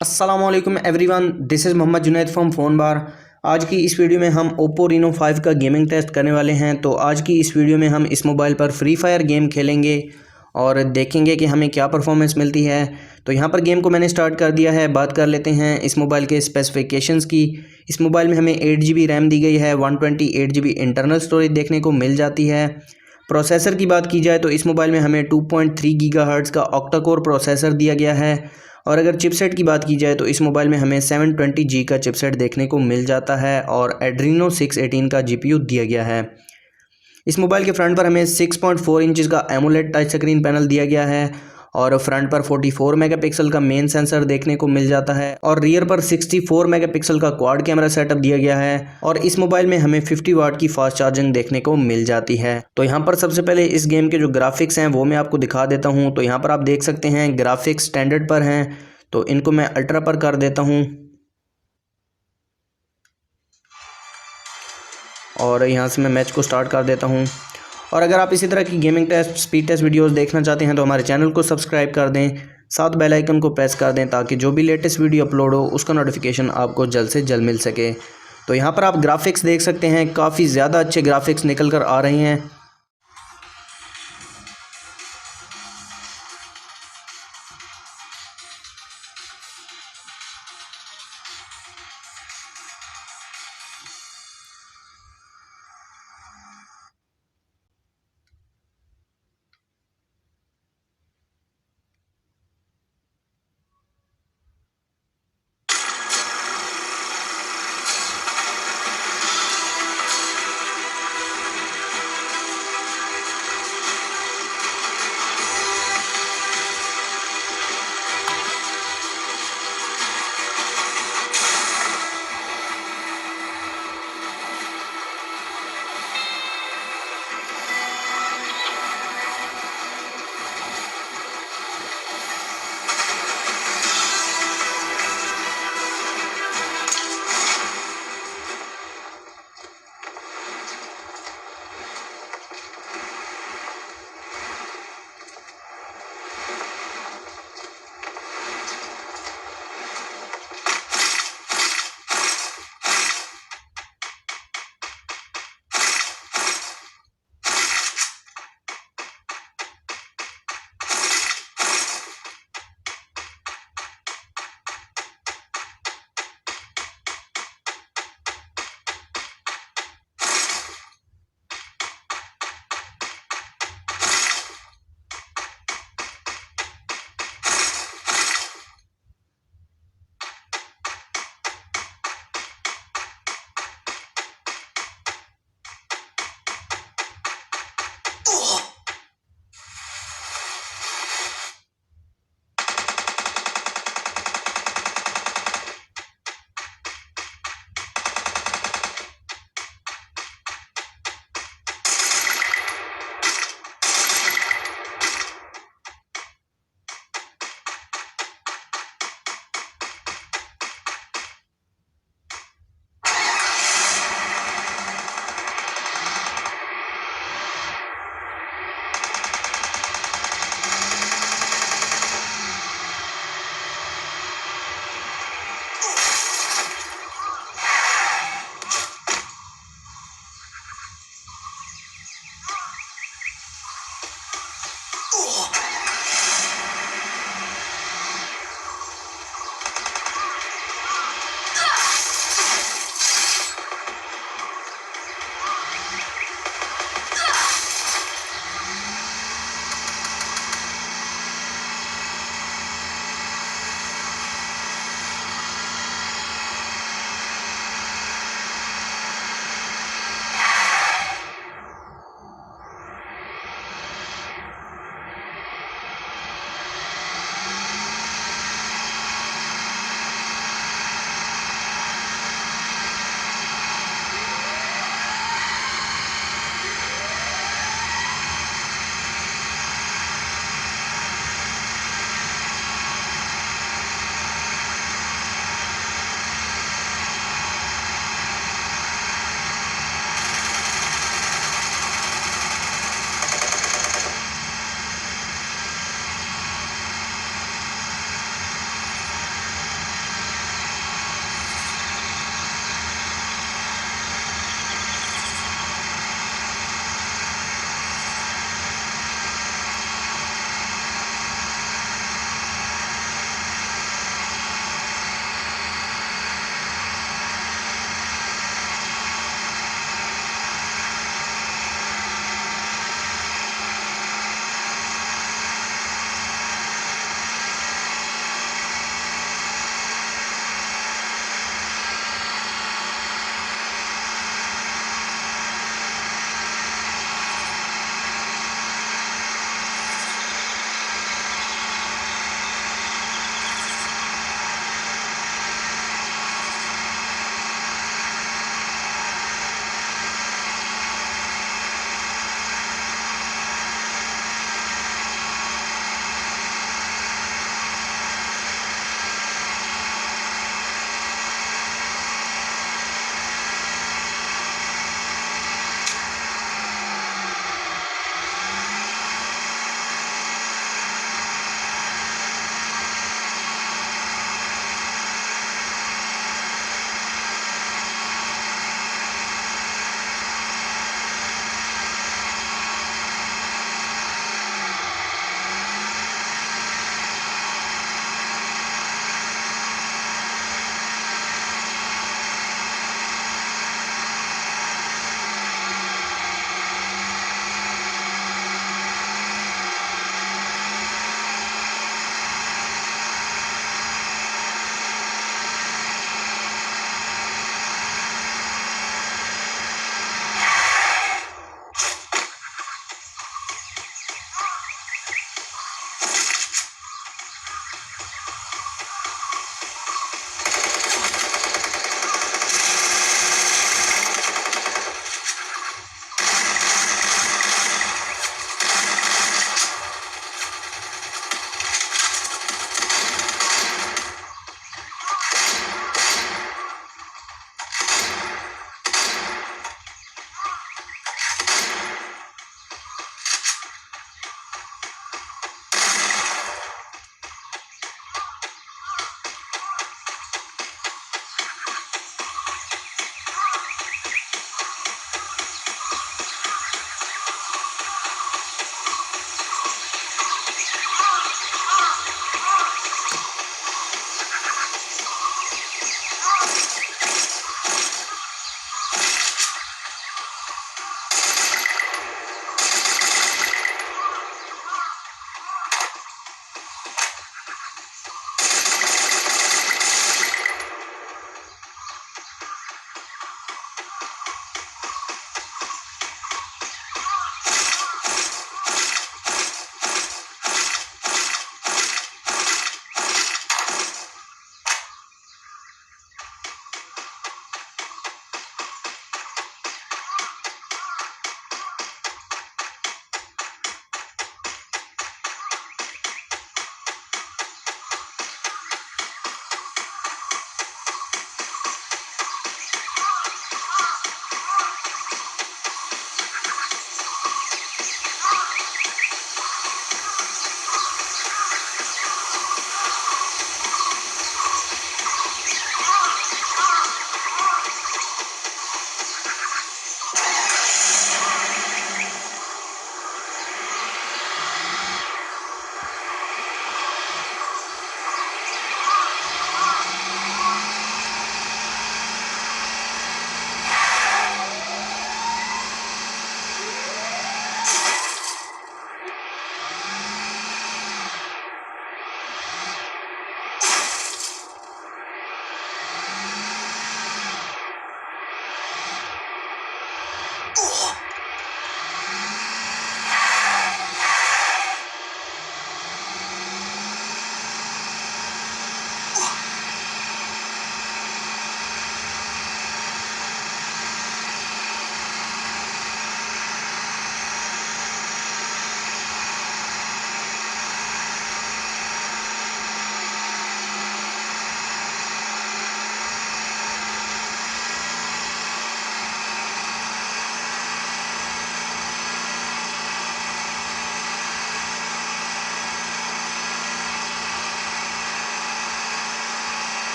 अस्सलामुअलैकुम everyone, this is Mohammad Junaid from फ़ोनबार। आज की इस वीडियो में हम Oppo Reno 5 का गेमिंग टेस्ट करने वाले हैं। तो आज की इस वीडियो में हम इस मोबाइल पर फ्री फायर गेम खेलेंगे और देखेंगे कि हमें क्या परफॉर्मेंस मिलती है। तो यहाँ पर गेम को मैंने स्टार्ट कर दिया है। बात कर लेते हैं इस मोबाइल के स्पेसिफिकेशंस की। इस मोबाइल में हमें 8 GB रैम दी गई है, 128 GB इंटरनल स्टोरेज देखने को मिल जाती है। प्रोसेसर की बात की जाए तो इस मोबाइल में हमें 2.3 गीगाहर्ट्ज़ का ऑक्टा कोर प्रोसेसर दिया गया है। और अगर चिपसेट की बात की जाए तो इस मोबाइल में हमें 720G का चिपसेट देखने को मिल जाता है और एड्रीनो 618 का जीपीयू दिया गया है। इस मोबाइल के फ्रंट पर हमें 6.4 इंचज़ का एमोलेड टच स्क्रीन पैनल दिया गया है और फ्रंट पर 44 मेगापिक्सल का मेन सेंसर देखने को मिल जाता है और रियर पर 64 मेगापिक्सल का क्वाड कैमरा सेटअप दिया गया है। और इस मोबाइल में हमें 50 वाट की फास्ट चार्जिंग देखने को मिल जाती है। तो यहाँ पर सबसे पहले इस गेम के जो ग्राफिक्स हैं वो मैं आपको दिखा देता हूँ। तो यहाँ पर आप देख सकते हैं ग्राफिक्स स्टैंडर्ड पर हैं, तो इनको मैं अल्ट्रा पर कर देता हूँ और यहाँ से मैं मैच को स्टार्ट कर देता हूँ। और अगर आप इसी तरह की gaming test speed test videos देखना चाहते हैं तो हमारे चैनल को सब्सक्राइब कर दें, साथ बेल आइकन को प्रेस कर दें ताकि जो भी लेटेस्ट वीडियो अपलोड हो उसका नोटिफिकेशन आपको जल्द से जल्द मिल सके। तो यहाँ पर आप ग्राफिक्स देख सकते हैं, काफ़ी ज़्यादा अच्छे ग्राफिक्स निकल कर आ रहे हैं।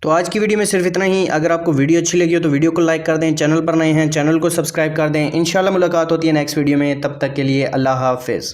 तो आज की वीडियो में सिर्फ इतना ही। अगर आपको वीडियो अच्छी लगी हो तो वीडियो को लाइक कर दें, चैनल पर नए हैं चैनल को सब्सक्राइब कर दें। इंशाल्लाह मुलाकात होती है नेक्स्ट वीडियो में, तब तक के लिए अल्लाह हाफिज़।